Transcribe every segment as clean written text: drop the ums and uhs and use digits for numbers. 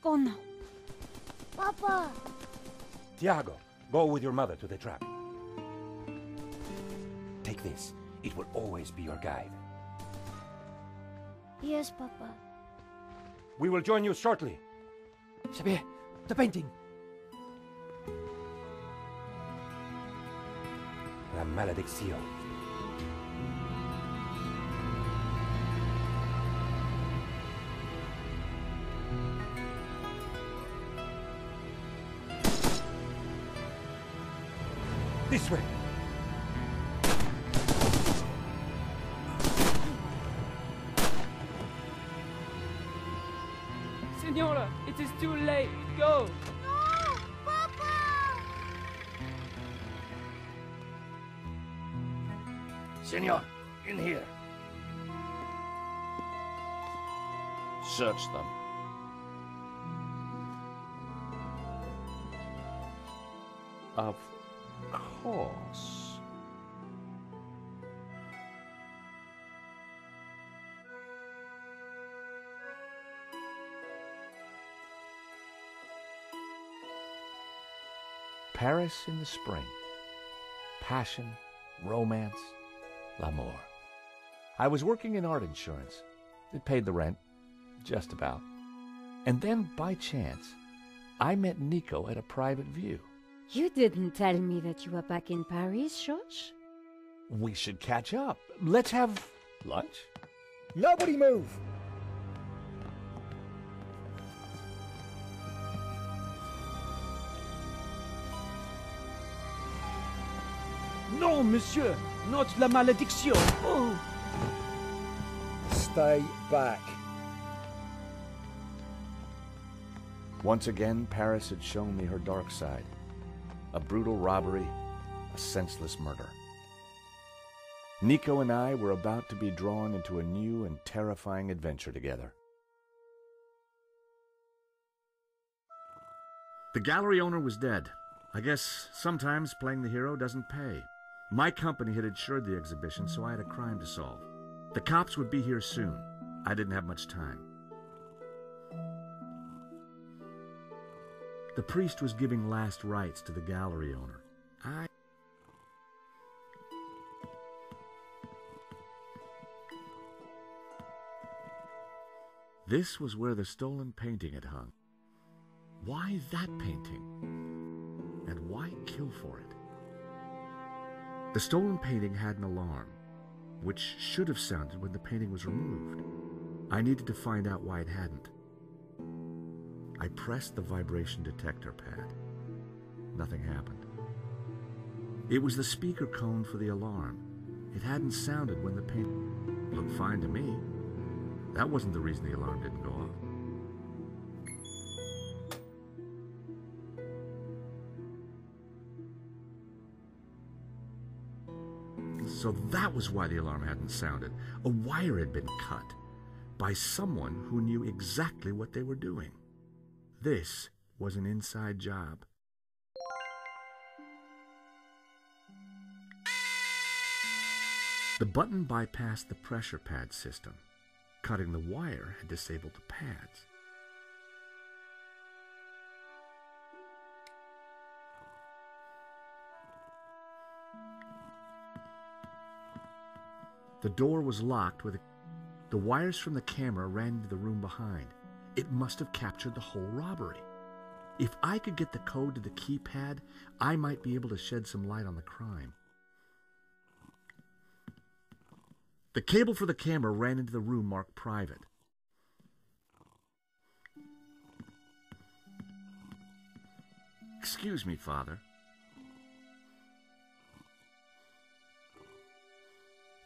Go now. Papa! Tiago, go with your mother to the trap. Take this. It will always be your guide. Yes, Papa. We will join you shortly. Xavier, the painting. La Malediction. This way. Senora, it is too late. Go. No! Papa! Senor, in here. Search them. Of course. Paris in the spring. Passion, romance, l'amour. I was working in art insurance. It paid the rent, just about. And then, by chance, I met Nico at a private view. You didn't tell me that you were back in Paris, George? We should catch up. Let's have lunch. Nobody move! No, monsieur. Not la malédiction. Oh. Stay back. Once again, Paris had shown me her dark side. A brutal robbery, a senseless murder. Nico and I were about to be drawn into a new and terrifying adventure together. The gallery owner was dead. I guess sometimes playing the hero doesn't pay. My company had insured the exhibition, so I had a crime to solve. The cops would be here soon. I didn't have much time. The priest was giving last rites to the gallery owner. This was where the stolen painting had hung. Why that painting? And why kill for it? The stolen painting had an alarm, which should have sounded when the painting was removed. I needed to find out why it hadn't. I pressed the vibration detector pad. Nothing happened. It was the speaker cone for the alarm. It hadn't sounded when the painting looked fine to me. That wasn't the reason the alarm didn't go off. So that was why the alarm hadn't sounded. A wire had been cut by someone who knew exactly what they were doing. This was an inside job. The button bypassed the pressure pad system. Cutting the wire had disabled the pads. The door was locked with the wires from the camera ran into the room behind. It must have captured the whole robbery. If I could get the code to the keypad, I might be able to shed some light on the crime. The cable for the camera ran into the room marked private. Excuse me, Father.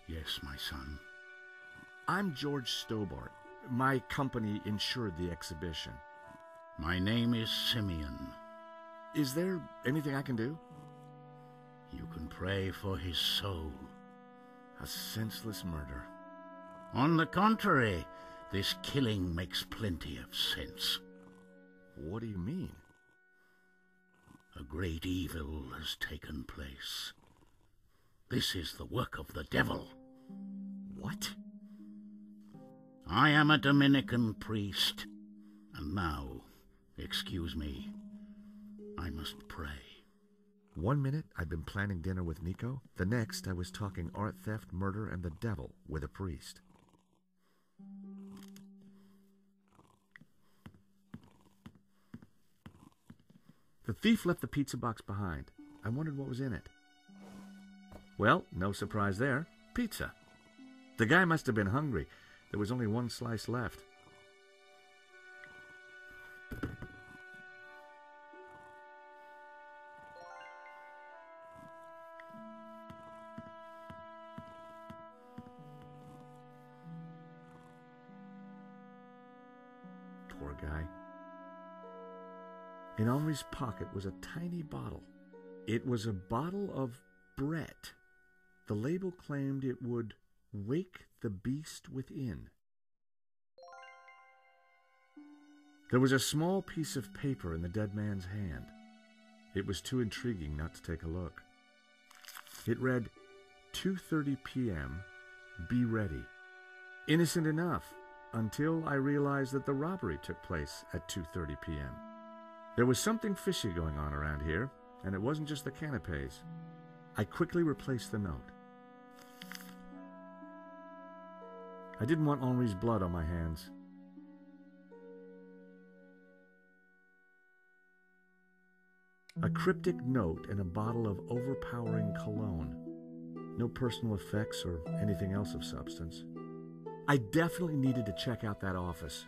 Yes, my son. I'm George Stobart. My company insured the exhibition. My name is Simeon. Is there anything I can do? You can pray for his soul. A senseless murder. On the contrary, this killing makes plenty of sense. What do you mean? A great evil has taken place. This is the work of the devil. What? I am a Dominican priest, and now Excuse me. I must pray. 1 minute, I'd been planning dinner with Nico. The next, I was talking art theft, murder, and the devil with a priest. The thief left the pizza box behind. I wondered what was in it. Well, no surprise there. Pizza. The guy must have been hungry. There was only one slice left. Poor guy. In Henri's pocket was a tiny bottle. It was a bottle of Brett. The label claimed it would wake the beast within. There was a small piece of paper in the dead man's hand. It was too intriguing not to take a look. It read, 2:30 p.m., be ready. Innocent enough, until I realized that the robbery took place at 2:30 p.m. There was something fishy going on around here, and it wasn't just the canapes. I quickly replaced the note. I didn't want Henri's blood on my hands. A cryptic note and a bottle of overpowering cologne. No personal effects or anything else of substance. I definitely needed to check out that office.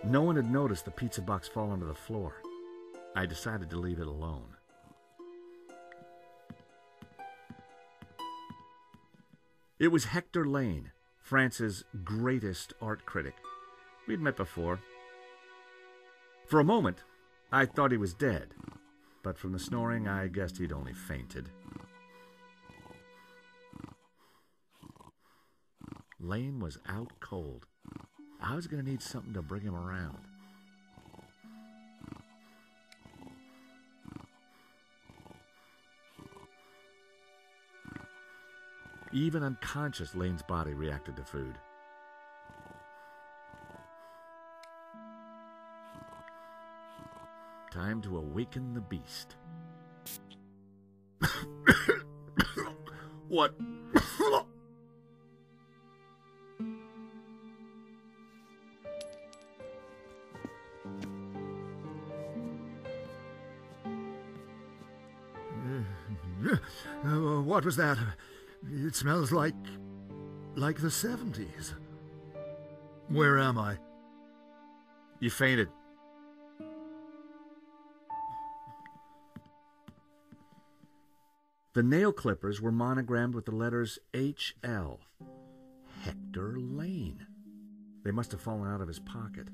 No one had noticed the pizza box fall onto the floor. I decided to leave it alone. It was Hector Lane, France's greatest art critic. We'd met before. For a moment, I thought he was dead, but from the snoring, I guessed he'd only fainted. Lane was out cold. I was going to need something to bring him around. Even unconscious, Lane's body reacted to food. Time to awaken the beast. What? What was that? It smells like the 70s. Where am I? You fainted. The nail clippers were monogrammed with the letters H.L. Hector Lane. They must have fallen out of his pocket.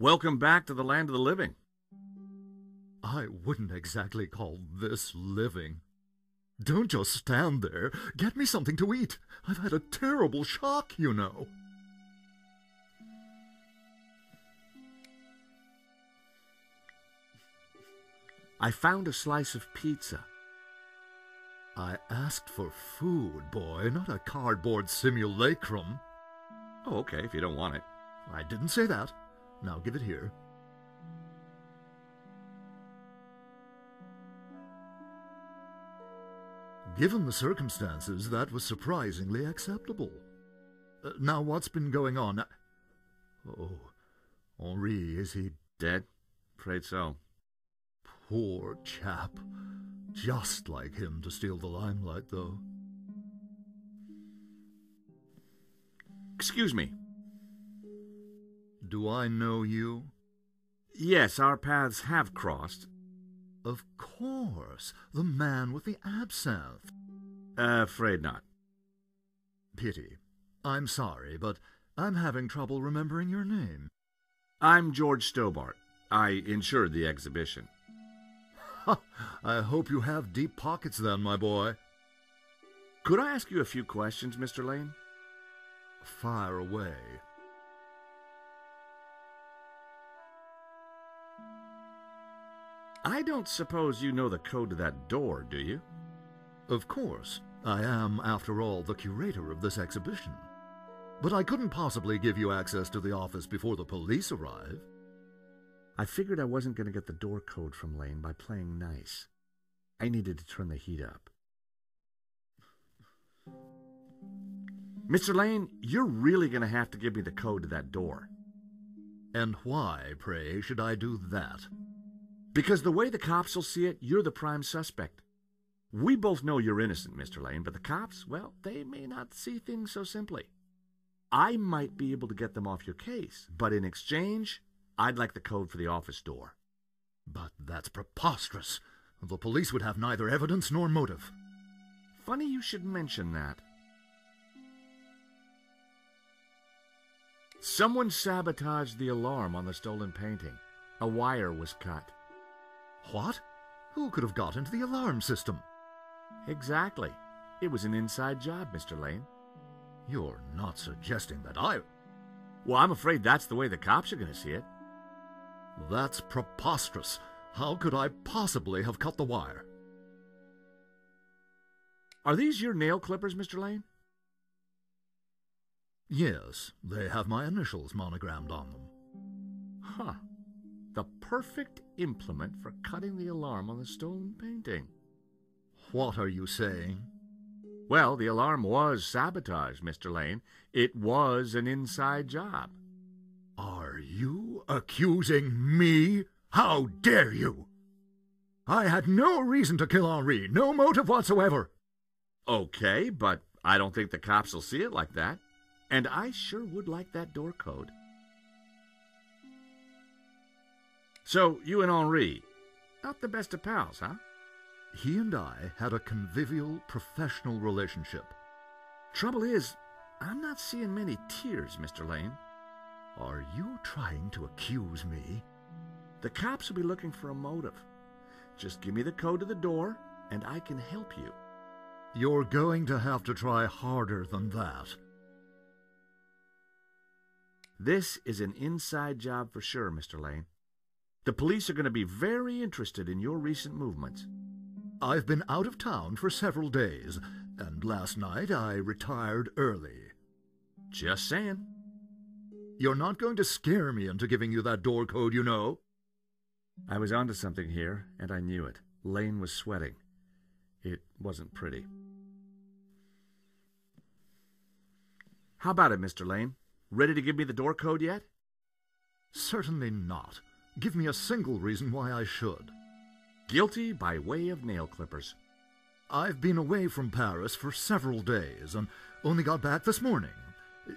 Welcome back to the land of the living. I wouldn't exactly call this living. Don't just stand there. Get me something to eat. I've had a terrible shock, you know. I found a slice of pizza. I asked for food, boy, not a cardboard simulacrum. Oh, okay, if you don't want it. I didn't say that. Now give it here. Given the circumstances, that was surprisingly acceptable. Now, what's been going on? Oh, Henri, is he dead? Afraid so. Poor chap. Just like him to steal the limelight, though. Excuse me. Do I know you? Yes, our paths have crossed. Of course. The man with the absinthe. Afraid not. Pity. I'm sorry, but I'm having trouble remembering your name. I'm George Stobart. I insured the exhibition. I hope you have deep pockets then, my boy. Could I ask you a few questions, Mr. Lane? Fire away. I don't suppose you know the code to that door, do you? Of course. I am, after all, the curator of this exhibition. But I couldn't possibly give you access to the office before the police arrive. I figured I wasn't going to get the door code from Lane by playing nice. I needed to turn the heat up. Mr. Lane, you're really going to have to give me the code to that door. And why, pray, should I do that? Because the way the cops will see it, you're the prime suspect. We both know you're innocent, Mr. Lane, but the cops, well, they may not see things so simply. I might be able to get them off your case, but in exchange, I'd like the code for the office door. But that's preposterous. The police would have neither evidence nor motive. Funny you should mention that. Someone sabotaged the alarm on the stolen painting. A wire was cut. What? Who could have got into the alarm system? Exactly. It was an inside job, Mr. Lane. You're not suggesting that I... Well, I'm afraid that's the way the cops are going to see it. That's preposterous. How could I possibly have cut the wire? Are these your nail clippers, Mr. Lane? Yes, they have my initials monogrammed on them. Huh. The perfect implement for cutting the alarm on the stolen painting. What are you saying? Well, the alarm was sabotaged, Mr. Lane. It was an inside job. Are you accusing me? How dare you? I had no reason to kill Henri, no motive whatsoever. Okay, but I don't think the cops will see it like that. And I sure would like that door code. So, you and Henri, not the best of pals, huh? He and I had a convivial, professional relationship. Trouble is, I'm not seeing many tears, Mr. Lane. Are you trying to accuse me? The cops will be looking for a motive. Just give me the code to the door, and I can help you. You're going to have to try harder than that. This is an inside job for sure, Mr. Lane. The police are going to be very interested in your recent movements. I've been out of town for several days, and last night I retired early. Just saying. You're not going to scare me into giving you that door code, you know. I was onto something here, and I knew it. Lane was sweating. It wasn't pretty. How about it, Mr. Lane? Ready to give me the door code yet? Certainly not. Give me a single reason why I should. Guilty by way of nail clippers. I've been away from Paris for several days and only got back this morning.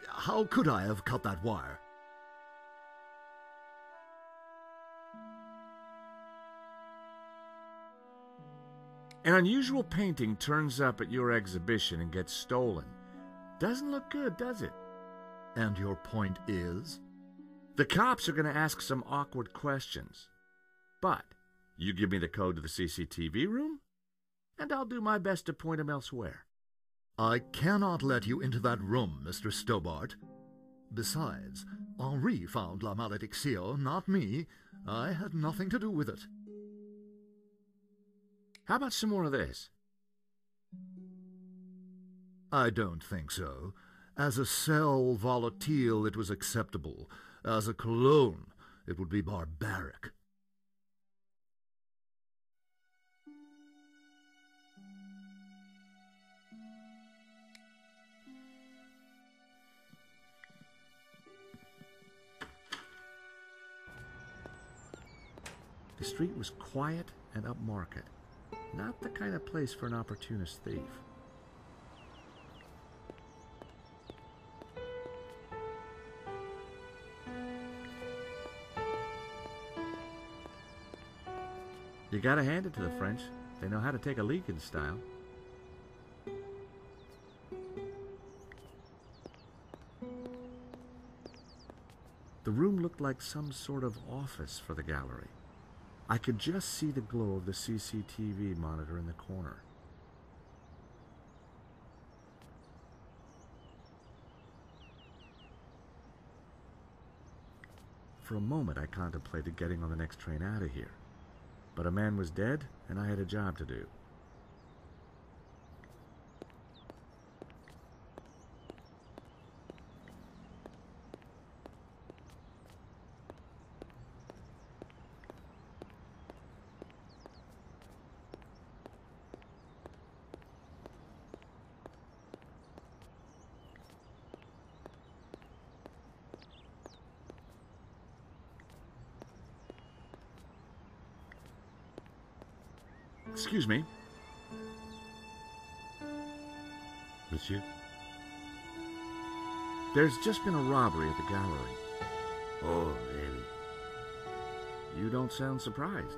How could I have cut that wire? An unusual painting turns up at your exhibition and gets stolen. Doesn't look good, does it? And your point is? The cops are going to ask some awkward questions. But you give me the code to the CCTV room, and I'll do my best to point them elsewhere. I cannot let you into that room, Mr. Stobart. Besides, Henri found La Malédiction, not me. I had nothing to do with it. How about some more of this? I don't think so. As a sel volatile, it was acceptable. As a cologne, it would be barbaric. The street was quiet and upmarket. Not the kind of place for an opportunist thief. You gotta hand it to the French. They know how to take a leak in style. The room looked like some sort of office for the gallery. I could just see the glow of the CCTV monitor in the corner. for a moment I contemplated getting on the next train out of here. But a man was dead, and I had a job to do. Excuse me. Monsieur? There's just been a robbery at the gallery. Oh, really? You don't sound surprised.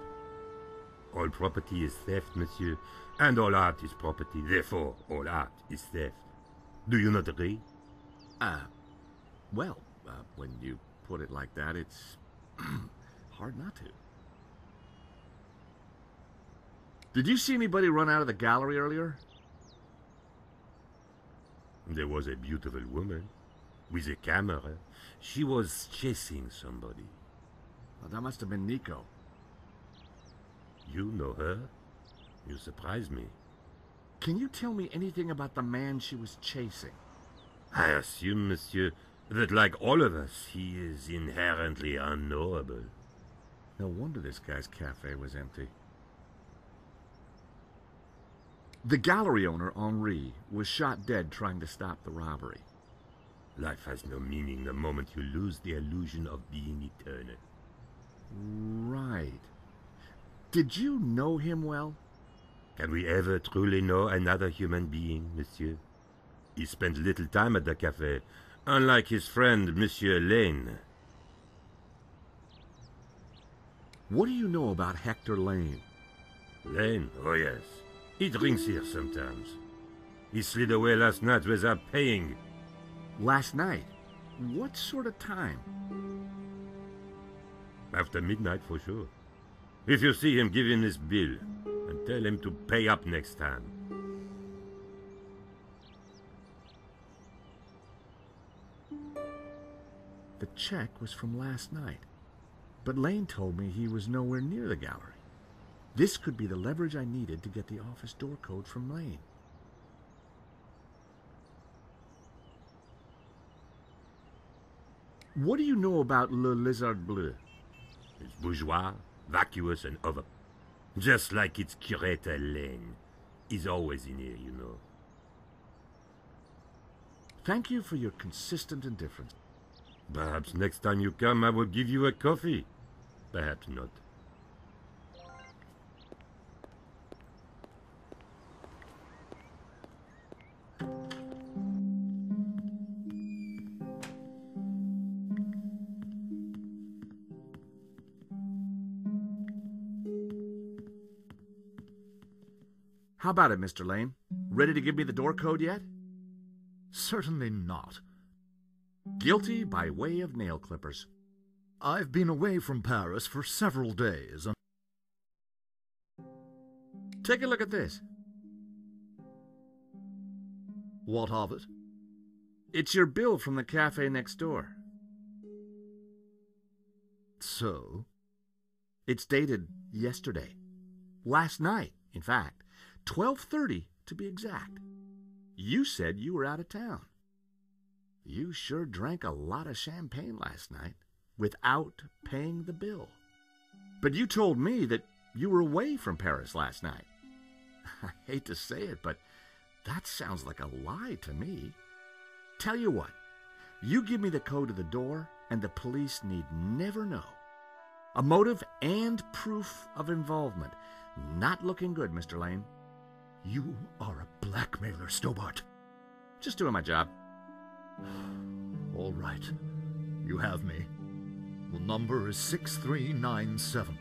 All property is theft, monsieur, and all art is property. Therefore, all art is theft. Do you not agree? Well, when you put it like that, it's hard not to. Did you see anybody run out of the gallery earlier? There was a beautiful woman with a camera. She was chasing somebody. Well, that must have been Nico. You know her? You surprise me. Can you tell me anything about the man she was chasing? I assume, monsieur, that like all of us, he is inherently unknowable. No wonder this guy's cafe was empty. The gallery owner, Henri, was shot dead trying to stop the robbery. Life has no meaning the moment you lose the illusion of being eternal. Right. Did you know him well? Can we ever truly know another human being, monsieur? He spent little time at the cafe, unlike his friend, Monsieur Lane. What do you know about Hector Lane? Lane? Oh, yes. He drinks here sometimes. He slid away last night without paying. Last night? What sort of time? After midnight, for sure. If you see him, give him this bill and tell him to pay up next time. The check was from last night, but Lane told me he was nowhere near the gallery. This could be the leverage I needed to get the office door code from Lane. What do you know about Le Lézard Bleu? It's bourgeois, vacuous, and over. Just like its curator Lane. He's always in here, you know. Thank you for your consistent indifference. Perhaps next time you come, I will give you a coffee. Perhaps not. How about it, Mr. Lane? Ready to give me the door code yet? Certainly not. Guilty by way of nail clippers. I've been away from Paris for several days. Take a look at this. What of it? It's your bill from the cafe next door. So? It's dated yesterday. Last night, in fact. 12:30 to be exact. You said you were out of town. You sure drank a lot of champagne last night without paying the bill. But you told me that you were away from Paris last night. I hate to say it, but that sounds like a lie to me. Tell you what, you give me the code to the door and the police need never know. A motive and proof of involvement. Not looking good, Mr. Lane. You are a blackmailer, Stobart. Just doing my job. All right. You have me. The number is 6397.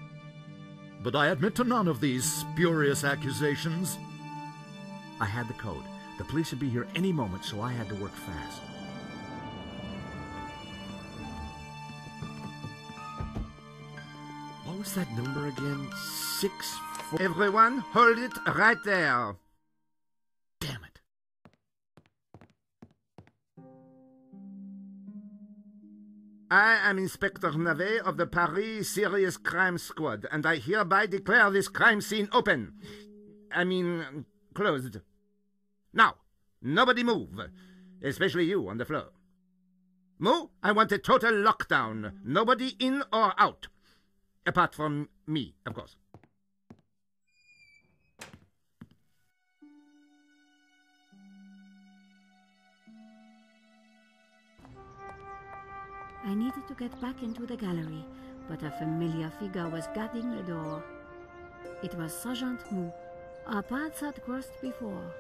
But I admit to none of these spurious accusations. I had the code. The police would be here any moment, so I had to work fast. What was that number again? 6-4... Everyone, hold it right there. Damn it. I am Inspector Navet of the Paris Serious Crime Squad, and I hereby declare this crime scene open. Closed. Now, nobody move, especially you on the floor. Mo, I want a total lockdown. Nobody in or out. Apart from me, of course. I needed to get back into the gallery, but a familiar figure was guarding the door. It was Sergeant Mou. Our paths had crossed before.